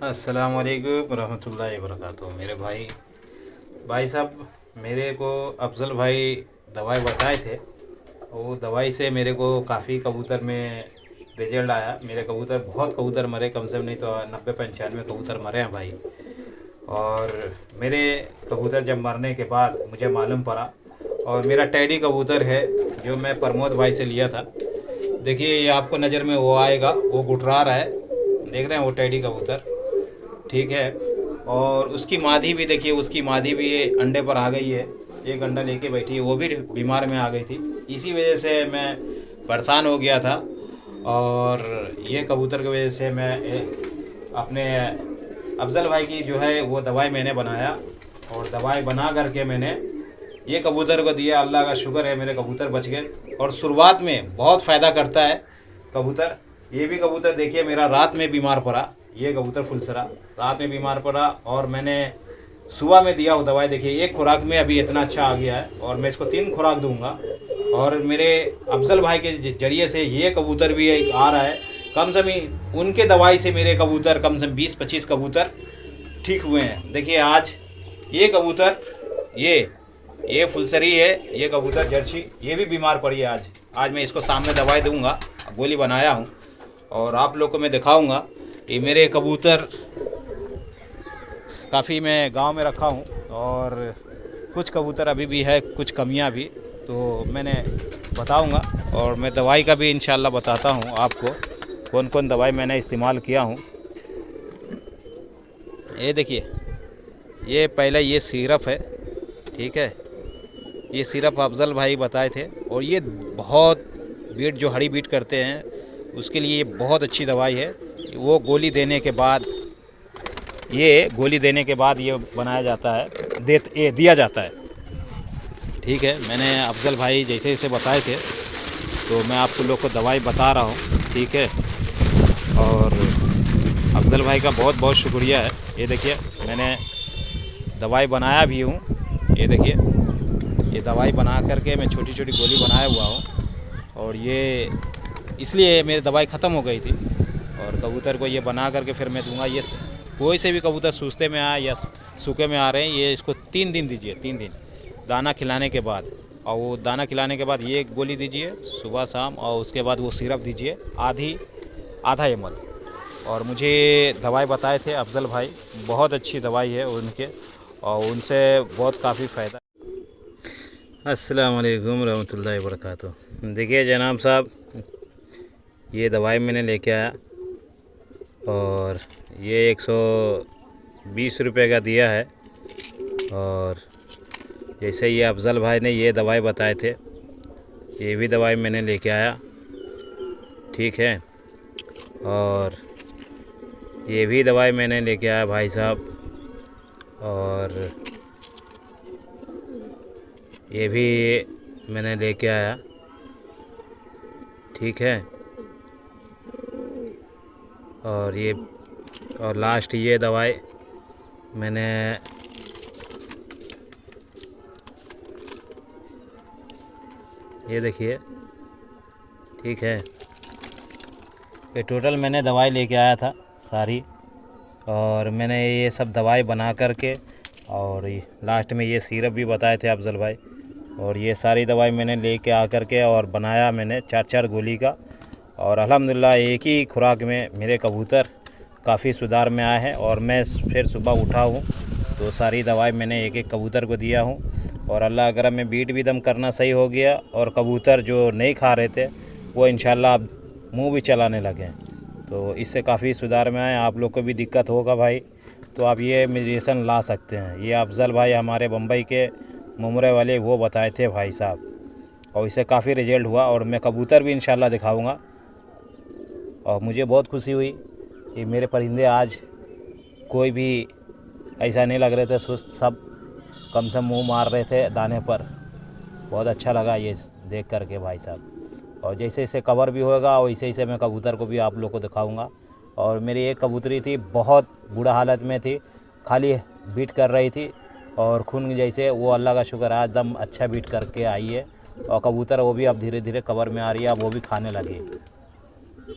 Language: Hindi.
अस्सलाम वालेकुम रहमतुल्लाहि वबरकातुहू। मेरे भाई साहब, मेरे को अफज़ल भाई दवाई बताए थे। वो दवाई से मेरे को काफ़ी कबूतर में रिजल्ट आया। मेरे कबूतर बहुत कबूतर मरे, कम से कम नहीं तो 90-95 कबूतर मरे हैं भाई। और मेरे कबूतर जब मरने के बाद मुझे मालूम पड़ा, और मेरा टैडी कबूतर है जो मैं प्रमोद भाई से लिया था। देखिए ये आपको नज़र में वो आएगा, वो गुटरा रहा है, देख रहे हैं वो टैडी कबूतर, ठीक है। और उसकी मादी भी देखिए, उसकी मादी भी ये अंडे पर आ गई है, एक अंडा लेके बैठी है, वो भी बीमार में आ गई थी। इसी वजह से मैं परेशान हो गया था, और ये कबूतर की वजह से मैं अपने अफज़ल भाई की जो है वो दवाई मैंने बनाया, और दवाई बना करके मैंने ये कबूतर को दिया। अल्लाह का शुक्र है मेरे कबूतर बच गए। और शुरुआत में बहुत फ़ायदा करता है कबूतर। ये भी कबूतर देखिए मेरा रात में बीमार पड़ा, ये कबूतर फुलसरा रात में बीमार पड़ा, और मैंने सुबह में दिया वो दवाई। देखिए एक खुराक में अभी इतना अच्छा आ गया है, और मैं इसको 3 खुराक दूंगा। और मेरे अफज़ल भाई के जरिए से ये कबूतर भी एक आ रहा है। कम से कम उनके दवाई से मेरे कबूतर कम से कम 20-25 कबूतर ठीक हुए हैं। देखिए आज ये कबूतर, ये फुलसरी है, ये कबूतर जर्सी, ये भी बीमार पड़ी है। आज मैं इसको सामने दवाई दूंगा, गोली बनाया हूँ, और आप लोग को मैं दिखाऊंगा। ये मेरे कबूतर काफ़ी मैं गांव में रखा हूं, और कुछ कबूतर अभी भी है, कुछ कमियां भी, तो मैंने बताऊंगा। और मैं दवाई का भी इंशाल्लाह बताता हूं आपको, कौन कौन दवाई मैंने इस्तेमाल किया हूं। ये देखिए, ये पहले ये सिरप है, ठीक है। ये सिरप अफज़ल भाई बताए थे, और ये बहुत बीट जो हरी बीट करते हैं उसके लिए ये बहुत अच्छी दवाई है। वो गोली देने के बाद, ये गोली देने के बाद ये बनाया जाता है, ये दिया जाता है, ठीक है। मैंने अफज़ल भाई जैसे जैसे बताए थे, तो मैं आप लोग को दवाई बता रहा हूँ, ठीक है। और अफज़ल भाई का बहुत बहुत शुक्रिया है। ये देखिए मैंने दवाई बनाया भी हूँ, ये देखिए, ये दवाई बना करके मैं छोटी छोटी गोली बनाया हुआ हूँ। और ये इसलिए मेरी दवाई ख़त्म हो गई थी, और कबूतर को ये बना करके फिर मैं दूंगा। ये कोई से भी कबूतर सूस्ते में आए या सूखे में आ रहे हैं, ये इसको 3 दिन दीजिए, 3 दिन दाना खिलाने के बाद। और वो दाना खिलाने के बाद ये गोली दीजिए सुबह शाम, और उसके बाद वो सिरप दीजिए आधा ml। और मुझे दवाई बताए थे अफज़ल भाई, बहुत अच्छी दवाई है उनके, और उनसे बहुत काफ़ी फ़ायदा। अस्सलाम वालेकुम रहमतुल्लाहि वबरकातुहू। देखिए जनाब साहब, ये दवाई मैंने लेके आया, और ये 120 रुपये का दिया है। और जैसे ये अफज़ल भाई ने ये दवाई बताए थे, ये भी दवाई मैंने लेके आया, ठीक है। और ये भी दवाई मैंने लेके आया भाई साहब, और ये भी मैंने लेके आया, ठीक है। और लास्ट ये दवाई मैंने ये देखिए, ठीक है। ये टोटल मैंने दवाई लेके आया था सारी, और मैंने ये सब दवाई बना करके, और लास्ट में ये सिरप भी बताए थे अफज़ल भाई, और ये सारी दवाई मैंने लेके आ करके और बनाया मैंने 4-4 गोली का। और अल्हम्दुलिल्लाह एक ही खुराक में मेरे कबूतर काफ़ी सुधार में आए हैं। और मैं फिर सुबह उठा हूँ तो सारी दवाई मैंने एक एक कबूतर को दिया हूँ, और अल्लाह अगर मैं बीट भी दम करना सही हो गया, और कबूतर जो नहीं खा रहे थे वो इंशाल्लाह अब मुँह भी चलाने लगे हैं, तो इससे काफ़ी सुधार में आए। आप लोग को भी दिक्कत होगा भाई, तो आप ये मेडिसिन ला सकते हैं। ये अफज़ल भाई हमारे बम्बई के मुमरे वाले वो बताए थे भाई साहब, और इससे काफ़ी रिजल्ट हुआ। और मैं कबूतर भी इंशाल्लाह दिखाऊंगा, और मुझे बहुत खुशी हुई कि मेरे परिंदे आज कोई भी ऐसा नहीं लग रहे थे सुस्त, सब कम से मुंह मार रहे थे दाने पर। बहुत अच्छा लगा ये देख करके भाई साहब। और जैसे जैसे कवर भी होगा वैसे वैसे मैं कबूतर को भी आप लोग को दिखाऊंगा। और मेरी एक कबूतरी थी, बहुत बुरा हालत में थी, खाली बीट कर रही थी और खून जैसे, वो अल्लाह का शुक्र आज एकदम अच्छा बीट करके आई है। और कबूतर वो भी अब धीरे धीरे कवर में आ रही है, अब वो भी खाने लगी।